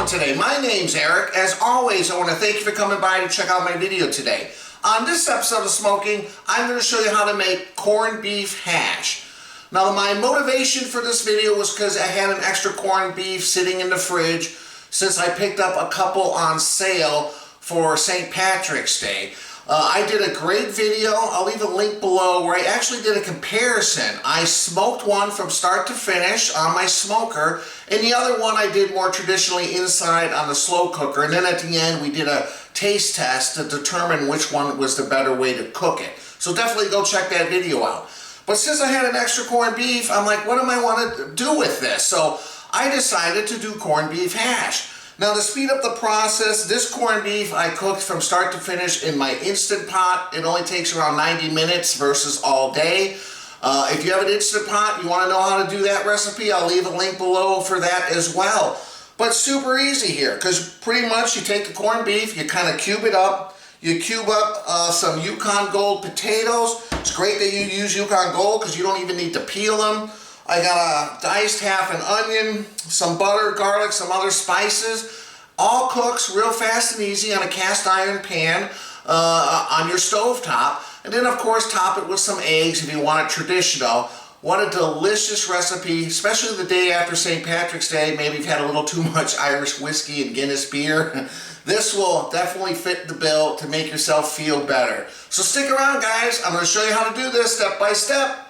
today? My name's Eric. As always, I want to thank you for coming by to check out my video today. On this episode of Smo'King, I'm going to show you how to make corned beef hash. Now, my motivation for this video was because I had an extra corned beef sitting in the fridge since I picked up a couple on sale for St. Patrick's Day. I did a great video, I'll leave a link below, where I actually did a comparison. I smoked one from start to finish on my smoker, and the other one I did more traditionally inside on the slow cooker, and then at the end we did a taste test to determine which one was the better way to cook it. So definitely go check that video out. But since I had an extra corned beef, I'm like, what am I want to do with this? So I decided to do corned beef hash. Now, to speed up the process, this corned beef I cooked from start to finish in my Instant Pot. It only takes around 90 minutes versus all day. If you have an Instant Pot, you want to know how to do that recipe, I'll leave a link below for that as well. But super easy here, because pretty much you take the corned beef, you kind of cube it up. You cube up some Yukon Gold potatoes. It's great that you use Yukon Gold because you don't even need to peel them. I got a diced half an onion, some butter, garlic, some other spices. All cooks real fast and easy on a cast iron pan on your stove top. And then of course top it with some eggs if you want it traditional. What a delicious recipe, especially the day after St. Patrick's Day. Maybe you've had a little too much Irish whiskey and Guinness beer. This will definitely fit the bill to make yourself feel better. So stick around, guys. I'm going to show you how to do this step by step.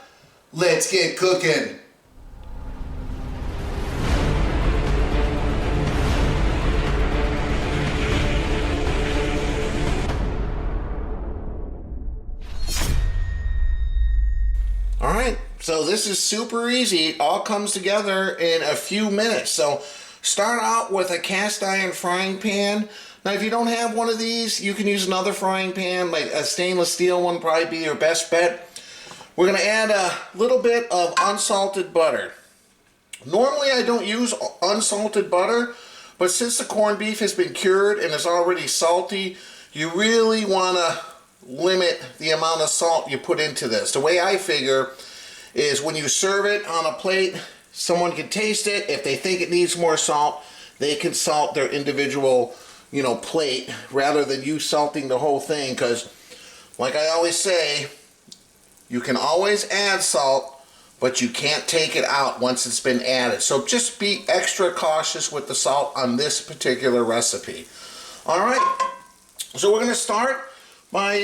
Let's get cooking. Alright, so this is super easy. It all comes together in a few minutes. So start out with a cast iron frying pan. Now if you don't have one of these, you can use another frying pan, like a stainless steel one probably be your best bet. We're going to add a little bit of unsalted butter. Normally I don't use unsalted butter, but since the corned beef has been cured and is already salty, you really want to limit the amount of salt you put into this. The way I figure is when you serve it on a plate, someone can taste it. If they think it needs more salt, they can salt their individual, plate rather than you salting the whole thing, because like I always say, you can always add salt, but you can't take it out once it's been added. So just be extra cautious with the salt on this particular recipe. Alright, so we're going to start by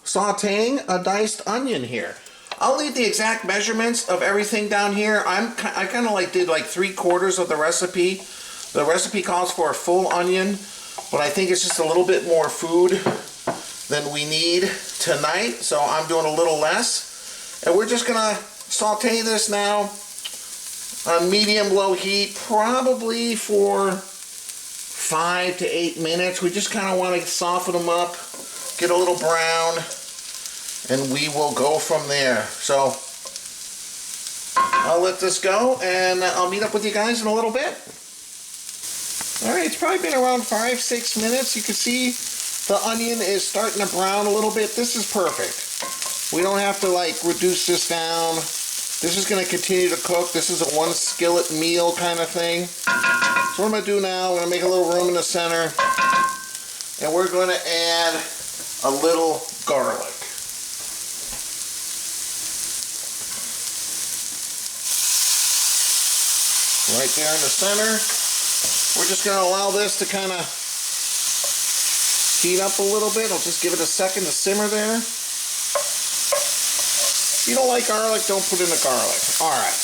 sauteing a diced onion here. I'll leave the exact measurements of everything down here. I kind of did 3/4 of the recipe. The recipe calls for a full onion, but I think it's just a little bit more food than we need tonight, so I'm doing a little less. And we're just gonna saute this now on medium-low heat, probably for 5 to 8 minutes. We just kind of want to soften them up, get a little brown, and we will go from there. So I'll let this go and I'll meet up with you guys in a little bit. Alright, it's probably been around 5-6 minutes. You can see the onion is starting to brown a little bit. This is perfect. We don't have to reduce this down. This is going to continue to cook. This is a one skillet meal kind of thing. So what I'm going to do now, I'm going to make a little room in the center, and we're going to add a little garlic. Right there in the center. We're just going to allow this to kind of heat up a little bit. I'll just give it a second to simmer there. If you don't like garlic, don't put in the garlic. Alright.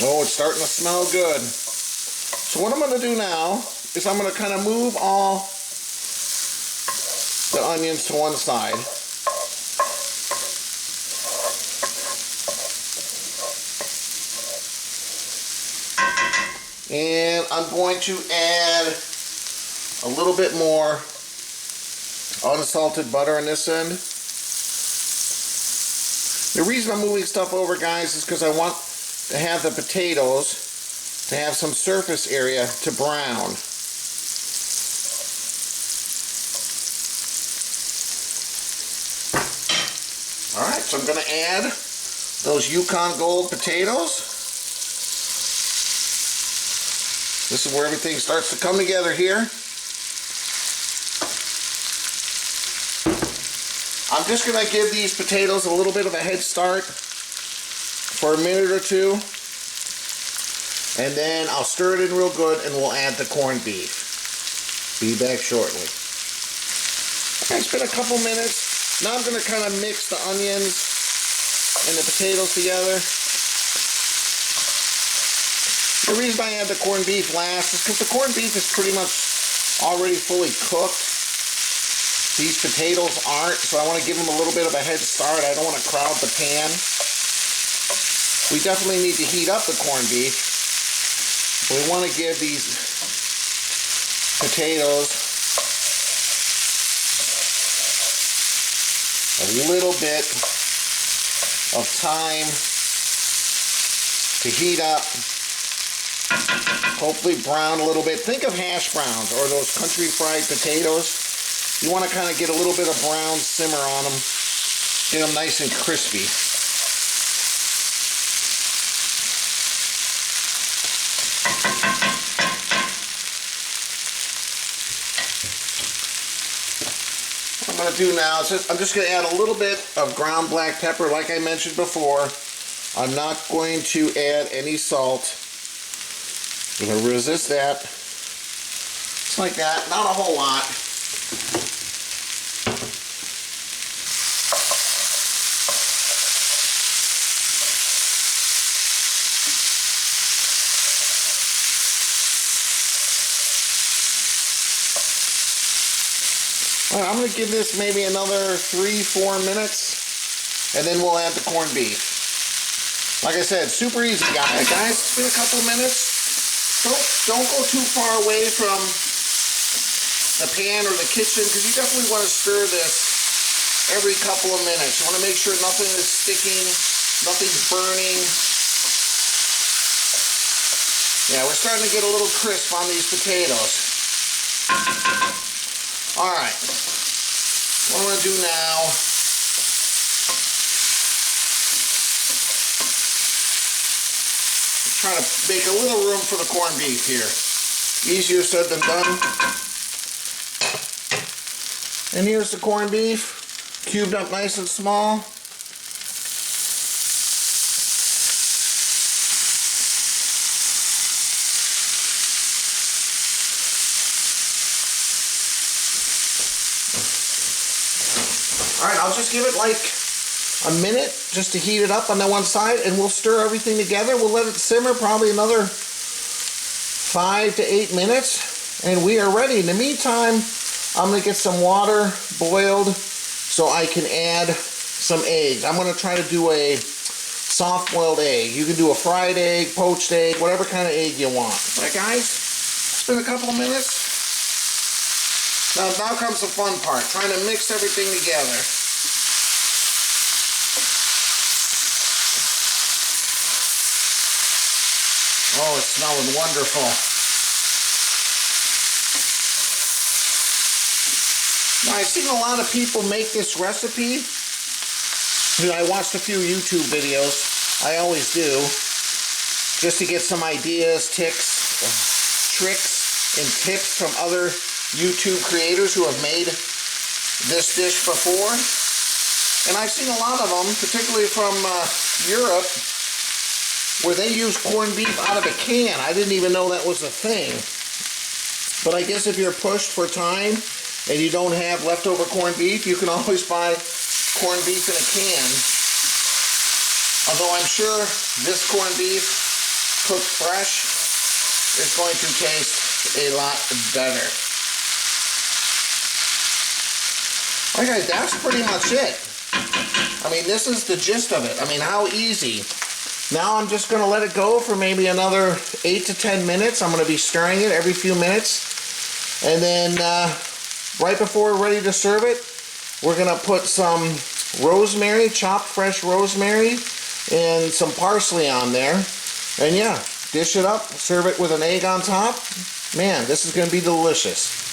Oh, it's starting to smell good. So what I'm going to do now is I'm going to kind of move all the onions to one side. And I'm going to add a little bit more unsalted butter on this end. The reason I'm moving stuff over, guys, is because I want to have the potatoes to have some surface area to brown. Alright, so I'm going to add those Yukon Gold potatoes. This is where everything starts to come together here. I'm just going to give these potatoes a little bit of a head start for a minute or two. And then I'll stir it in real good and we'll add the corned beef. Be back shortly. Okay, it's been a couple minutes. Now I'm going to kind of mix the onions and the potatoes together. The reason I add the corned beef last is because the corned beef is pretty much already fully cooked. These potatoes aren't, so I want to give them a little bit of a head start. I don't want to crowd the pan. We definitely need to heat up the corned beef. We want to give these potatoes a little bit of time to heat up. Hopefully brown a little bit. Think of hash browns or those country fried potatoes. You want to kind of get a little bit of brown simmer on them. Get them nice and crispy. What I'm going to do now is I'm just going to add a little bit of ground black pepper like I mentioned before. I'm not going to add any salt. I'm going to resist that. Just like that. Not a whole lot. All right, I'm going to give this maybe another 3-4 minutes, and then we'll add the corned beef. Like I said, super easy, guys. It's been a couple minutes. Don't go too far away from the pan or the kitchen, because you definitely want to stir this every couple of minutes. You want to make sure nothing is sticking, nothing's burning. Yeah, we're starting to get a little crisp on these potatoes. All right, what I'm going to do now, try to make a little room for the corned beef here. Easier said than done. And here's the corned beef, cubed up nice and small. Alright, I'll just give it like a minute just to heat it up on that one side, and we'll stir everything together. We'll let it simmer probably another 5 to 8 minutes, and we are ready. In the meantime, I'm going to get some water boiled so I can add some eggs. I'm going to try to do a soft-boiled egg. You can do a fried egg, poached egg, whatever kind of egg you want. Alright guys, it's been a couple of minutes. Now comes the fun part, trying to mix everything together. Oh, it's smelling wonderful. Now, I've seen a lot of people make this recipe. You know, I watched a few YouTube videos. I always do. Just to get some ideas, tricks, and tips from other YouTube creators who have made this dish before. And I've seen a lot of them, particularly from Europe, where they use corned beef out of a can. I didn't even know that was a thing. But I guess if you're pushed for time and you don't have leftover corned beef, you can always buy corned beef in a can. Although I'm sure this corned beef, cooked fresh, is going to taste a lot better. Okay, that's pretty much it. I mean, this is the gist of it. I mean, how easy. Now I'm just going to let it go for maybe another 8 to 10 minutes. I'm going to be stirring it every few minutes. And then right before we're ready to serve it, we're going to put some rosemary, chopped fresh rosemary, and some parsley on there. And yeah, dish it up, serve it with an egg on top. Man, this is going to be delicious.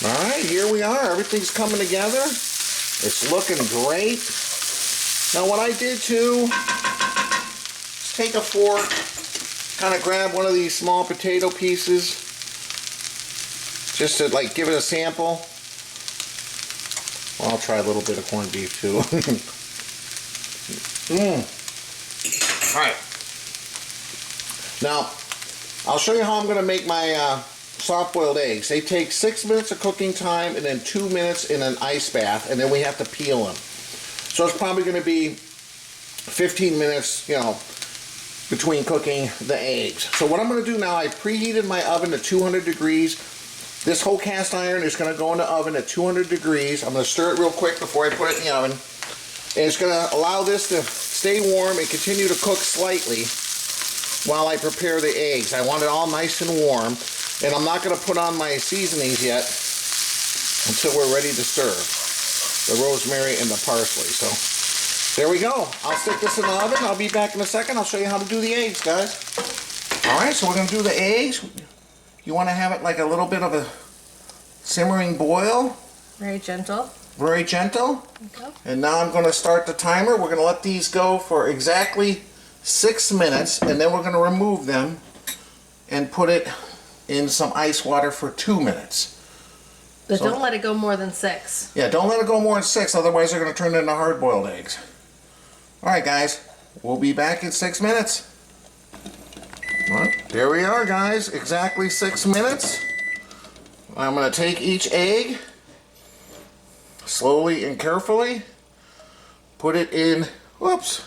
Alright, here we are. Everything's coming together. It's looking great. Now what I did too, is take a fork, kind of grab one of these small potato pieces just to like give it a sample. Well, I'll try a little bit of corned beef too. Alright. Now, I'll show you how I'm going to make my soft-boiled eggs. They take 6 minutes of cooking time and then 2 minutes in an ice bath, and then we have to peel them. So it's probably going to be 15 minutes, you know, between cooking the eggs. So what I'm going to do now, I preheated my oven to 200 degrees. This whole cast iron is going to go in the oven at 200 degrees. I'm going to stir it real quick before I put it in the oven. And it's going to allow this to stay warm and continue to cook slightly while I prepare the eggs. I want it all nice and warm. And I'm not going to put on my seasonings yet until we're ready to serve. The rosemary and the parsley. So there we go. I'll stick this in the oven. I'll be back in a second. I'll show you how to do the eggs, guys. Alright, so we're going to do the eggs. You want to have it like a little bit of a simmering boil. Very gentle. Very gentle. Okay. And now I'm going to start the timer. We're going to let these go for exactly 6 minutes, and then we're going to remove them and put it in some ice water for 2 minutes. But so, don't let it go more than 6. Yeah, don't let it go more than 6, otherwise they're going to turn into hard-boiled eggs. Alright guys, we'll be back in 6 minutes. Alright, there we are guys, exactly 6 minutes. I'm going to take each egg, slowly and carefully, put it in, whoops,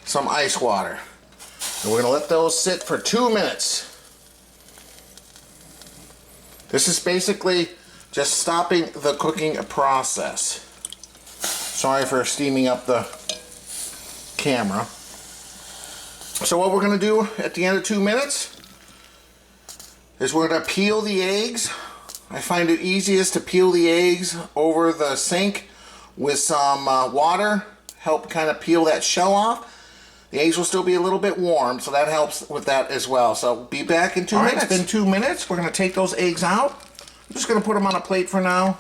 some ice water. And we're going to let those sit for 2 minutes. This is basically just stopping the cooking process. Sorry for steaming up the camera. So what we're going to do at the end of 2 minutes is we're going to peel the eggs. I find it easiest to peel the eggs over the sink with some water. Help kind of peel that shell off. The eggs will still be a little bit warm, so that helps with that as well. So be back in 2 minutes. It's been 2 minutes. We're going to take those eggs out. I'm just going to put them on a plate for now.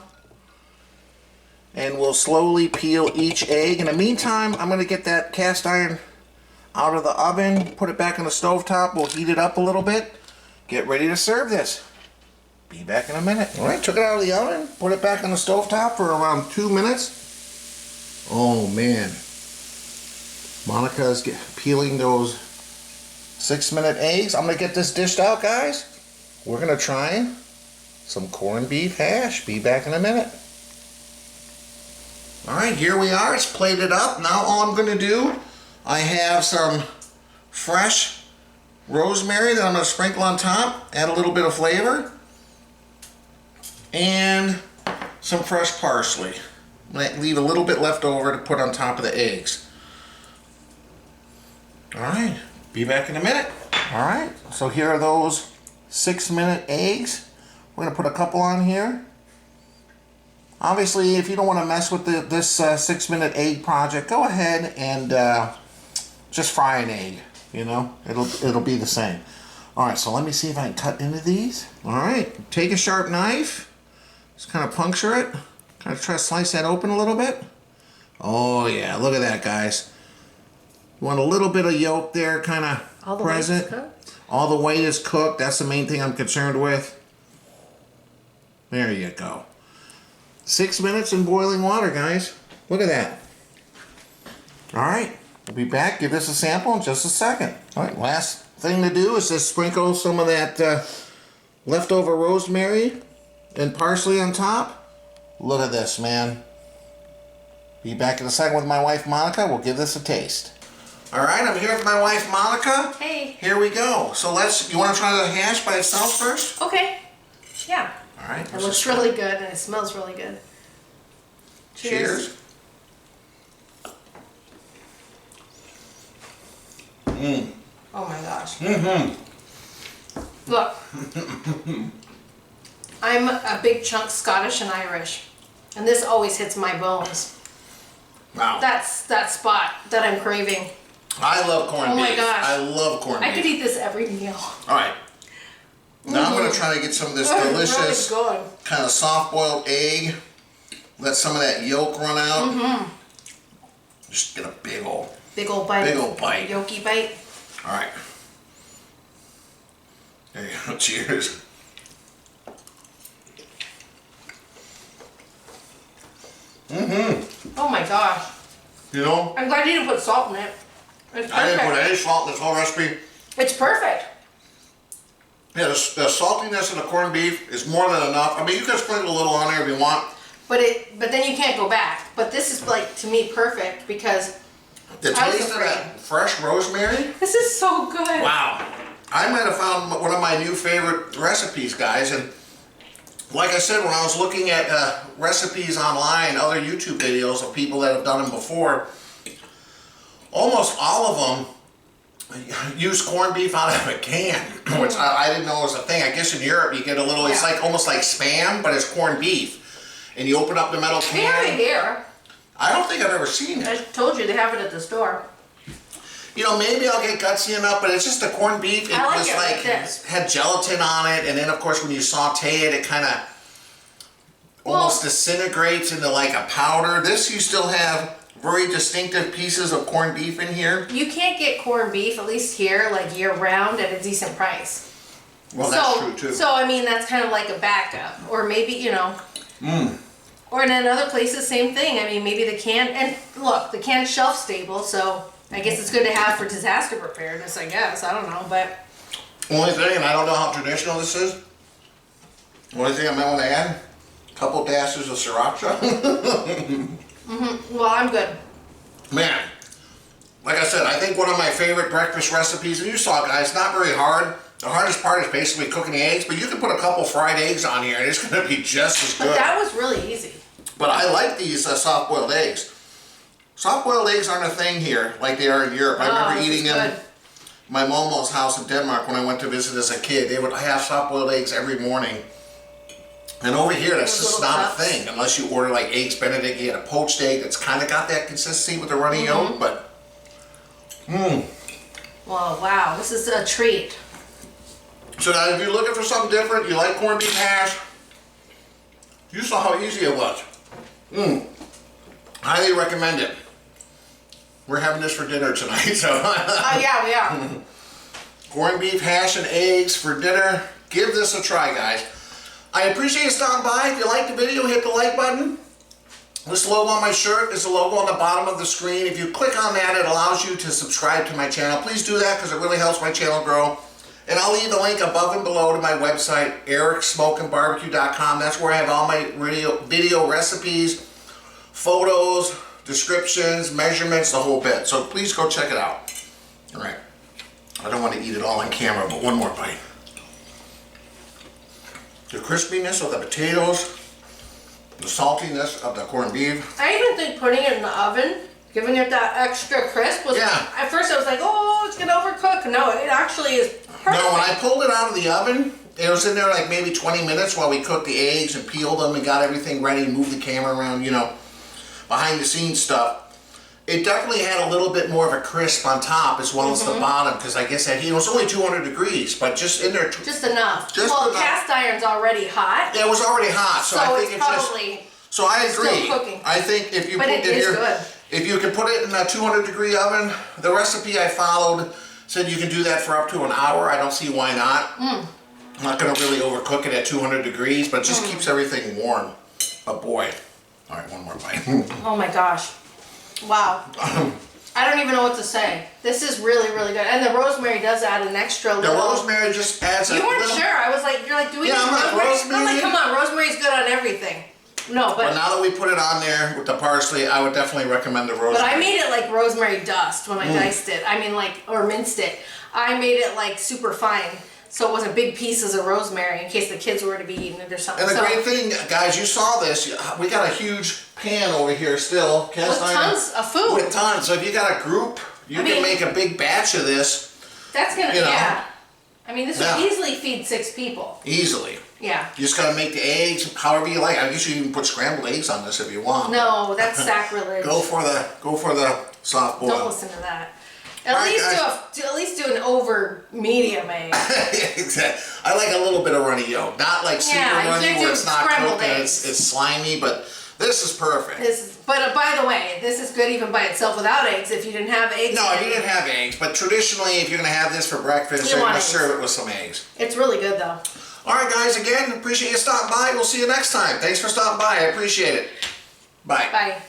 And we'll slowly peel each egg. In the meantime, I'm going to get that cast iron out of the oven, put it back on the stovetop. We'll heat it up a little bit. Get ready to serve this. Be back in a minute. Alright, took it out of the oven, put it back on the stovetop for around 2 minutes. Oh man. Monica's peeling those 6-minute eggs. I'm going to get this dished out, guys. We're going to try some corned beef hash. Be back in a minute. Alright, here we are. It's plated up. Now all I'm going to do, I have some fresh rosemary that I'm going to sprinkle on top, add a little bit of flavor, and some fresh parsley. I'm going to leave a little bit left over to put on top of the eggs. Alright, be back in a minute. Alright, so here are those 6-minute eggs. We're going to put a couple on here. Obviously, if you don't want to mess with this 6-minute egg project, go ahead and just fry an egg. You know, it'll be the same. Alright, so let me see if I can cut into these. Alright, take a sharp knife. Just kind of puncture it. Kind of try to slice that open a little bit. Oh yeah, look at that, guys. You want a little bit of yolk there, kind of present. All the white is cooked. That's the main thing I'm concerned with. There you go. 6 minutes in boiling water, guys. Look at that. Alright, we'll be back. Give this a sample in just a second. Alright, last thing to do is just sprinkle some of that leftover rosemary and parsley on top. Look at this, man. Be back in a second with my wife, Monica. We'll give this a taste. Alright, I'm here with my wife, Monica. Hey. Here we go. So you want to try the hash by itself first? Okay. Yeah. Alright. It looks really good and it smells really good. Cheers. Mmm. Oh my gosh. Mm-hmm. Look. I'm a big chunk Scottish and Irish. And this always hits my bones. Wow. That's that spot that I'm craving. I love corned beef. Oh my gosh. I love corned beef. I could eat this every meal. Alright. Now I'm going to try to get some of this delicious really kind of soft-boiled egg. Let some of that yolk run out. Mm-hmm. Just get a big old bite. Big old bite. Yolky bite. Alright. Cheers. Oh my gosh. You know? I'm glad you didn't put salt in it. It's perfect. I didn't put any salt in this whole recipe. It's perfect. Yeah, the saltiness of the corned beef is more than enough. I mean, you can sprinkle a little on there if you want. But then you can't go back. But this is like, to me, perfect because The taste of that fresh rosemary. this is so good. Wow. I might have found one of my new favorite recipes, guys. And like I said, when I was looking at recipes online, other YouTube videos of people that have done them before, almost all of them use corned beef out of a can, which I didn't know was a thing. I guess in Europe you get a little, it's like almost like Spam, but it's corned beef. And you open up the metal can. They have it here. I don't think I've ever seen it. I told you they have it at the store. You know, maybe I'll get gutsy enough, but it's just a corned beef. It I was like this. had gelatin on it, and then of course when you saute it, it kind of almost disintegrates into like a powder. This you still have very distinctive pieces of corned beef in here. You can't get corned beef, at least here, like year round at a decent price. Well, that's true too. So I mean, that's kind of like a backup, or maybe Or in other places, same thing. I mean, maybe the can, and look, the can's shelf stable, so I guess it's good to have for disaster preparedness, I guess. I don't know, but. Only thing, and I don't know how traditional this is, only thing I might want to add, a couple dashes of sriracha. Well, I'm good. Man, like I said, I think one of my favorite breakfast recipes, and you saw it, guys, not very hard. The hardest part is basically cooking the eggs, but you can put a couple fried eggs on here and it's going to be just as good. But that was really easy. But I like these soft-boiled eggs. Soft-boiled eggs aren't a thing here like they are in Europe. I remember eating them at my Momo's house in Denmark when I went to visit as a kid. They would have soft-boiled eggs every morning. And over here, that's just not a thing unless you order like eggs Benedict. You get a poached egg that's kind of got that consistency with the runny yolk, but Well, wow, this is a treat. So now if you're looking for something different, you like corned beef hash, you saw how easy it was. Highly recommend it. We're having this for dinner tonight, so. Yeah, we are. Corned beef hash and eggs for dinner. Give this a try, guys. I appreciate you stopping by. If you liked the video, hit the like button. This logo on my shirt is the logo on the bottom of the screen. If you click on that, it allows you to subscribe to my channel. Please do that because it really helps my channel grow. And I'll leave the link above and below to my website, ericsmokingbbq.com. That's where I have all my video recipes, photos, descriptions, measurements, the whole bit. So please go check it out. All right. I don't want to eat it all on camera, but one more bite. The crispiness of the potatoes, the saltiness of the corned beef. I even think putting it in the oven, giving it that extra crisp was, at first I was like, oh, it's going to overcook. No, it actually is perfect. No, when I pulled it out of the oven, it was in there like maybe 20 minutes while we cooked the eggs and peeled them and got everything ready and moved the camera around, you know, behind the scenes stuff. It definitely had a little bit more of a crisp on top as well as the bottom, because I guess that heat, it was only 200 degrees, but just in there. Just enough. Just well, enough. Cast iron's already hot. Yeah, it was already hot, so I think it's probably so I agree. still cooking. I think if you But put it it is here, good. if you can put it in a 200-degree oven, the recipe I followed said you can do that for up to an hour. I don't see why not. I'm not going to really overcook it at 200 degrees, but it just keeps everything warm. But boy, all right, one more bite. Oh my gosh. Wow. I don't even know what to say. This is really, really good. And the rosemary does add an extra The little. rosemary just adds You a weren't little. sure. I was like, you're like, do we Yeah, need I'm like, rosemary? I'm like, rosemary? come on, rosemary's good on everything. No, But but now that we put it on there with the parsley, I would definitely recommend the rosemary. but I made it like rosemary dust when I diced it. I mean, like, or minced it. I made it like super fine, so it wasn't big pieces of rosemary in case the kids were to be eating it or something. And the So, great thing, guys, you saw this. We got a huge pan over here still. Cast with iron. tons of food. With tons. So if you got a group, you can make a big batch of this That's gonna, you know. yeah. I mean, this Yeah. would easily feed 6 people. easily. Yeah. You just gotta make the eggs however you like. I guess you can even put scrambled eggs on this if you want. No, that's sacrilege. Go for the soft boil. Don't listen to that. At All right, least do an over medium egg. Exactly. I like a little bit of runny yolk, not like super Yeah, you runny can't where do it's not scrambled cooked and eggs. it's slimy, but This is perfect. But by the way, this is good even by itself without eggs. If you didn't have eggs. No, if you didn't have eggs, but traditionally, if you're gonna have this for breakfast, you're gonna serve it with some eggs. It's really good though. All right, guys. Again, appreciate you stopping by. We'll see you next time. Thanks for stopping by. I appreciate it. Bye. Bye.